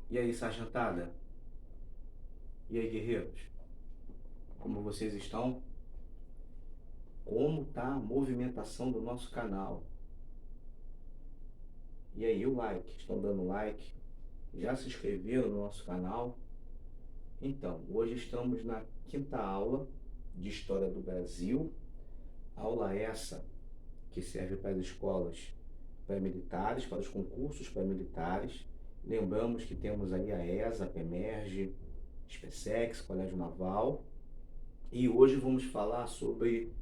E aí, sargentada? E aí, guerreiros? Como vocês estão? Como tá a movimentação do nosso canal? E aí, o like? Estão dando like? Já se inscreveram no nosso canal? Então, hoje estamos na quinta aula de História do Brasil. Aula essa que serve para as escolas pré-militares, para os concursos pré-militares. Lembramos que temos aí a ESA, a PEMERGE, SPECEX, Colégio Naval. E hoje vamos falar sobre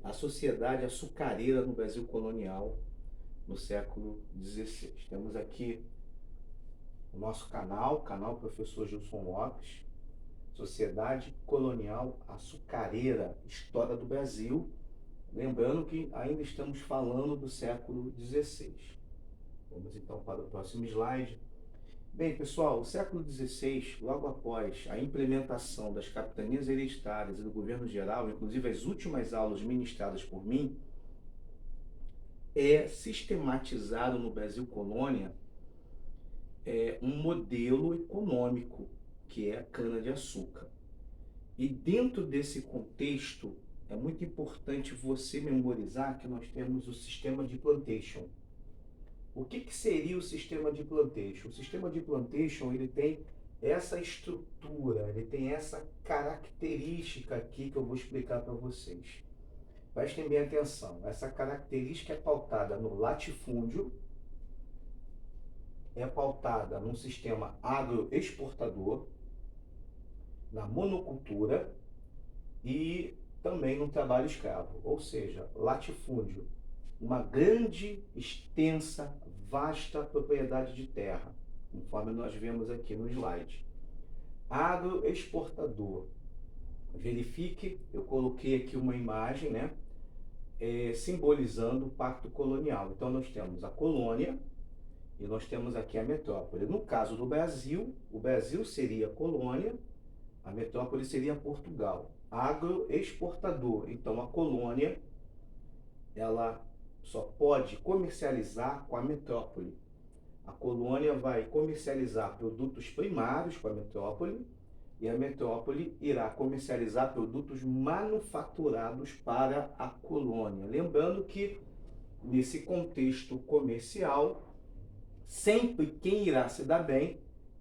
a sociedade açucareira no Brasil colonial no século XVI. Temos aqui o nosso canal Professor Gilson Lopes, Sociedade Colonial Açucareira, História do Brasil. Lembrando que ainda estamos falando do século XVI. Vamos então para o próximo slide. Bem, pessoal, o século XVI, logo após a implementação das capitanias hereditárias e do governo geral, inclusive as últimas aulas ministradas por mim, é sistematizado no Brasil colônia um modelo econômico, que é a cana-de-açúcar. E dentro desse contexto, é muito importante você memorizar que nós temos o sistema de plantation. O que seria o sistema de plantation? O sistema de plantation ele tem essa estrutura, ele tem essa característica aqui que eu vou explicar para vocês. Prestem bem atenção. Essa característica é pautada no latifúndio, é pautada num sistema agroexportador, na monocultura e também no trabalho escravo. Ou seja, latifúndio, uma grande, extensa, vasta propriedade de terra, conforme nós vemos aqui no slide. Agroexportador. Verifique, eu coloquei aqui uma imagem, né? Simbolizando o pacto colonial. Então nós temos a colônia e nós temos aqui a metrópole. No caso do Brasil, o Brasil seria a colônia, a metrópole seria Portugal. Agroexportador. Então a colônia ela só pode comercializar com a metrópole. A colônia vai comercializar produtos primários com a metrópole e a metrópole irá comercializar produtos manufaturados para a colônia. Lembrando que, nesse contexto comercial, sempre quem irá se dar bem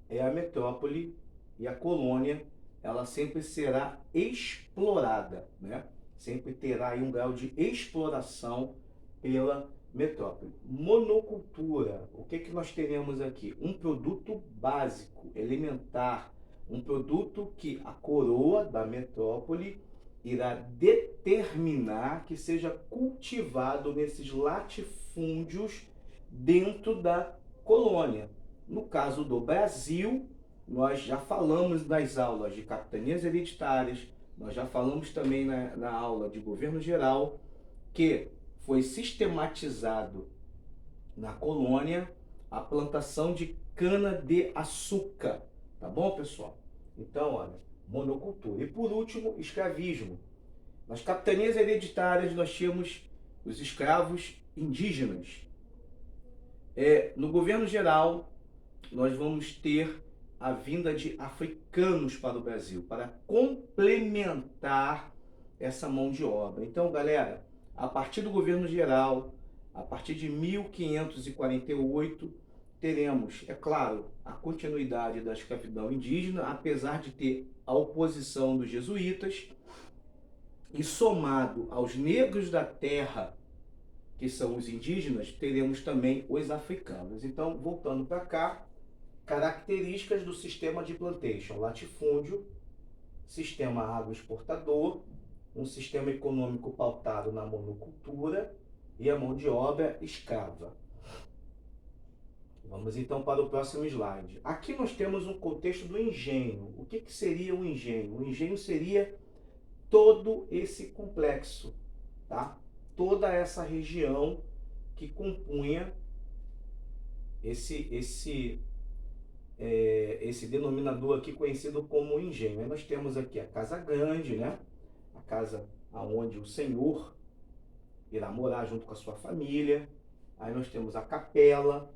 é a metrópole e a colônia, ela sempre será explorada, né? Sempre terá aí um grau de exploração pela metrópole. Monocultura, o que nós teremos aqui? Um produto básico, elementar, um produto que a coroa da metrópole irá determinar que seja cultivado nesses latifúndios dentro da colônia. No caso do Brasil, nós já falamos nas aulas de capitanias hereditárias, nós já falamos também na aula de governo geral, que foi sistematizado na colônia a plantação de cana-de-açúcar. Tá bom, pessoal? Então, olha, monocultura. E por último, escravismo. Nas capitanias hereditárias nós tínhamos os escravos indígenas. No governo geral, nós vamos ter a vinda de africanos para o Brasil, para complementar essa mão de obra. Então, galera, a partir do governo geral, a partir de 1548, teremos, é claro, a continuidade da escravidão indígena, apesar de ter a oposição dos jesuítas, e somado aos negros da terra, que são os indígenas, teremos também os africanos. Então, voltando para cá, características do sistema de plantation: latifúndio, sistema agroexportador, um sistema econômico pautado na monocultura e a mão de obra escrava. Vamos então para o próximo slide. Aqui nós temos um contexto do engenho. O que seria o engenho? O engenho seria todo esse complexo, tá? Toda essa região que compunha esse denominador aqui conhecido como engenho. Aí nós temos aqui a casa grande, né? A casa aonde o senhor irá morar junto com a sua família. Aí nós temos a capela,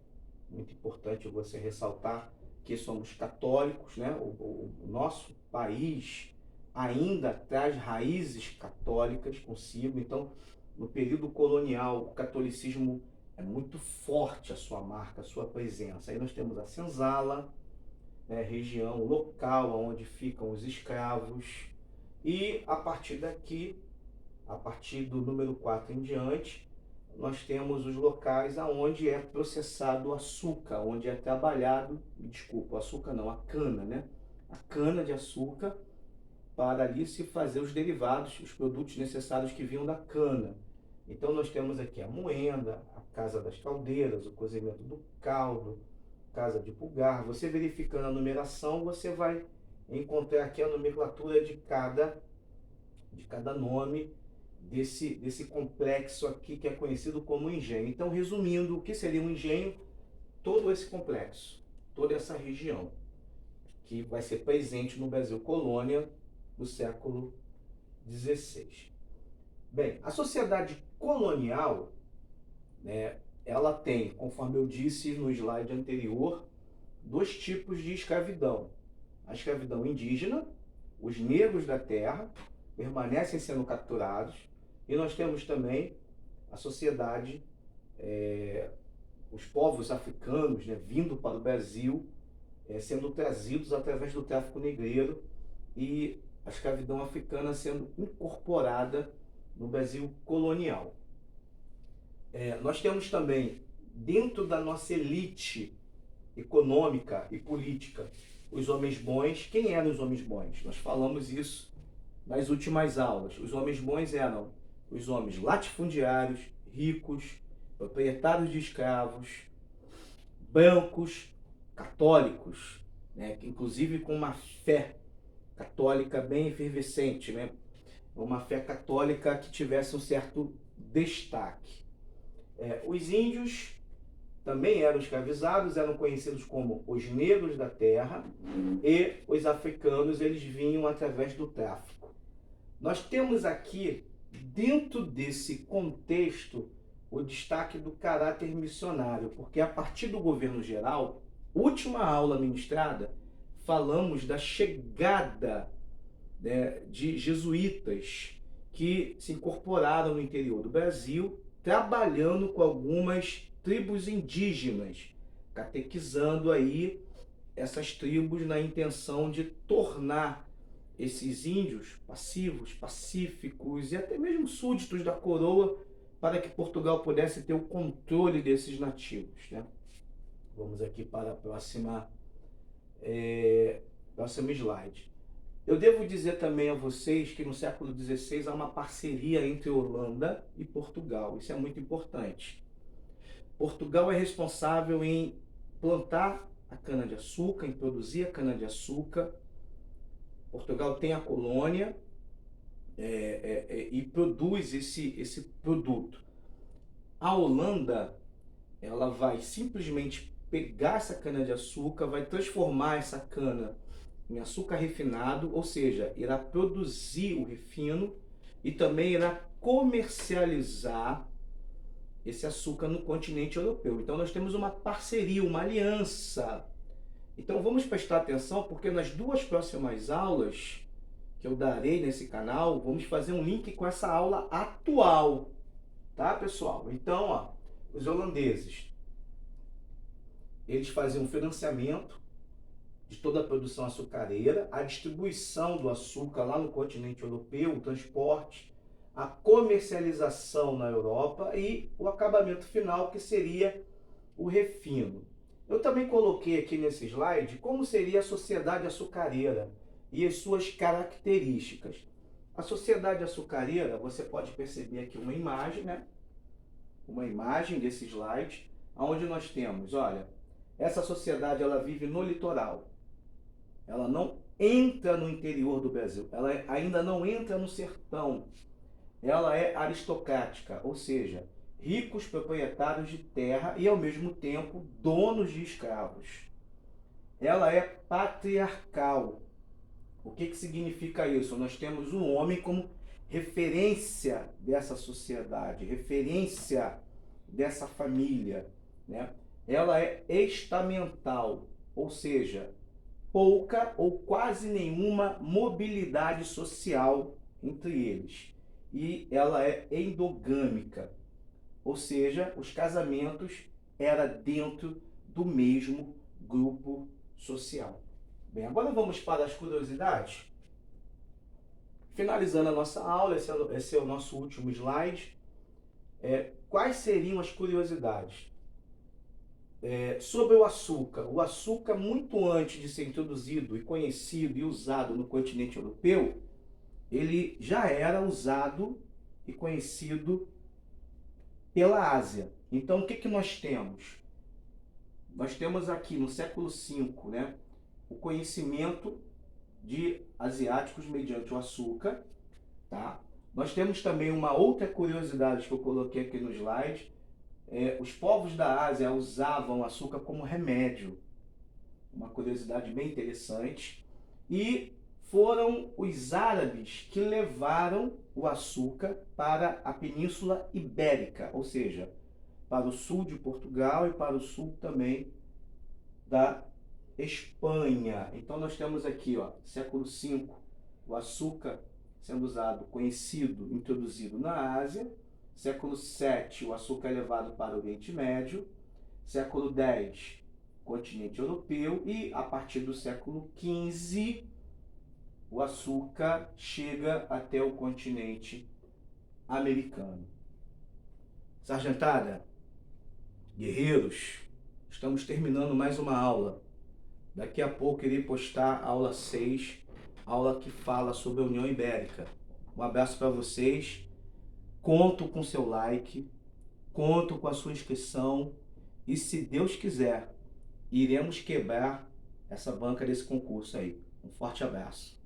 muito importante você ressaltar que somos católicos, né? O nosso país ainda traz raízes católicas consigo, então no período colonial o catolicismo é muito forte a sua marca, a sua presença. Aí nós temos a senzala, né, região local onde ficam os escravos, e a partir daqui, a partir do número 4 em diante, nós temos os locais aonde é processado o açúcar, onde é trabalhado, desculpa, o açúcar não, a cana, né? A cana de açúcar, para ali se fazer os derivados, os produtos necessários que vinham da cana. Então nós temos aqui a moenda, a casa das caldeiras, o cozimento do caldo, casa de pulgar. Você verificando a numeração, você vai encontrar aqui a nomenclatura de cada nome desse complexo aqui que é conhecido como engenho. Então, resumindo, o que seria um engenho? Todo esse complexo, toda essa região que vai ser presente no Brasil colônia do século XVI. Bem, a sociedade colonial, né, ela tem, conforme eu disse no slide anterior, dois tipos de escravidão. A escravidão indígena, os negros da terra permanecem sendo capturados, e nós temos também a sociedade, os povos africanos, né, vindo para o Brasil, sendo trazidos através do tráfico negreiro, e a escravidão africana sendo incorporada no Brasil colonial. Nós temos também, dentro da nossa elite econômica e política, os homens bons. Quem eram os homens bons? Nós falamos isso nas últimas aulas. Os homens bons eram os homens latifundiários, ricos, proprietários de escravos, brancos, católicos, né? Inclusive com uma fé católica bem efervescente, né? Uma fé católica que tivesse um certo destaque. Os índios também eram escravizados, eram conhecidos como os negros da terra, e os africanos, eles vinham através do tráfico. Nós temos aqui, dentro desse contexto, o destaque do caráter missionário, porque a partir do governo geral, última aula ministrada, falamos da chegada, né, de jesuítas que se incorporaram no interior do Brasil, trabalhando com algumas tribos indígenas, catequizando aí essas tribos na intenção de tornar esses índios passivos, pacíficos e até mesmo súditos da coroa, para que Portugal pudesse ter o controle desses nativos, né? Vamos aqui para a próximo slide. Eu devo dizer também a vocês que no século XVI há uma parceria entre Holanda e Portugal. Isso é muito importante. Portugal é responsável em plantar a cana-de-açúcar, em produzir a cana-de-açúcar. Portugal tem a colônia e produz esse produto. A Holanda, ela vai simplesmente pegar essa cana-de-açúcar, vai transformar essa cana em açúcar refinado, ou seja, irá produzir o refino e também irá comercializar esse açúcar no continente europeu. Então nós temos uma parceria, uma aliança. Então vamos prestar atenção, porque nas duas próximas aulas que eu darei nesse canal, vamos fazer um link com essa aula atual, tá, pessoal? Então, ó, os holandeses, eles faziam um financiamento de toda a produção açucareira, a distribuição do açúcar lá no continente europeu, o transporte, a comercialização na Europa e o acabamento final, que seria o refino. Eu também coloquei aqui nesse slide como seria a sociedade açucareira e as suas características. A sociedade açucareira, você pode perceber aqui uma imagem, né? Uma imagem desse slide, onde nós temos, olha, essa sociedade, ela vive no litoral. Ela não entra no interior do Brasil, ela ainda não entra no sertão. Ela é aristocrática, ou seja, ricos proprietários de terra e, ao mesmo tempo, donos de escravos. Ela é patriarcal. O que significa isso? Nós temos o homem como referência dessa sociedade, referência dessa família, né? ela é estamental, ou seja, pouca ou quase nenhuma mobilidade social entre eles. E ela é endogâmica, ou seja, os casamentos era dentro do mesmo grupo social. Bem, agora vamos para as curiosidades. Finalizando a nossa aula, esse é o nosso último slide. Quais seriam as curiosidades? Sobre o açúcar, muito antes de ser introduzido e conhecido e usado no continente europeu, ele já era usado e conhecido pela Ásia. Então, o que, que nós temos? Nós temos aqui no século V, né, o conhecimento de asiáticos mediante o açúcar, tá? Nós temos também uma outra curiosidade que eu coloquei aqui no slide. Os povos da Ásia usavam açúcar como remédio, uma curiosidade bem interessante. E foram os árabes que levaram o açúcar para a Península Ibérica, ou seja, para o sul de Portugal e para o sul também da Espanha. Então nós temos aqui, ó, século V, o açúcar sendo usado, conhecido, introduzido na Ásia. Século VII, o açúcar é levado para o Oriente Médio. Século X, continente europeu. E a partir do século XV, o açúcar chega até o continente americano. Sargentada, guerreiros, estamos terminando mais uma aula. Daqui a pouco irei postar a aula 6, aula que fala sobre a União Ibérica. Um abraço para vocês. Conto com seu like, conto com a sua inscrição e, se Deus quiser, iremos quebrar essa banca desse concurso aí. Um forte abraço.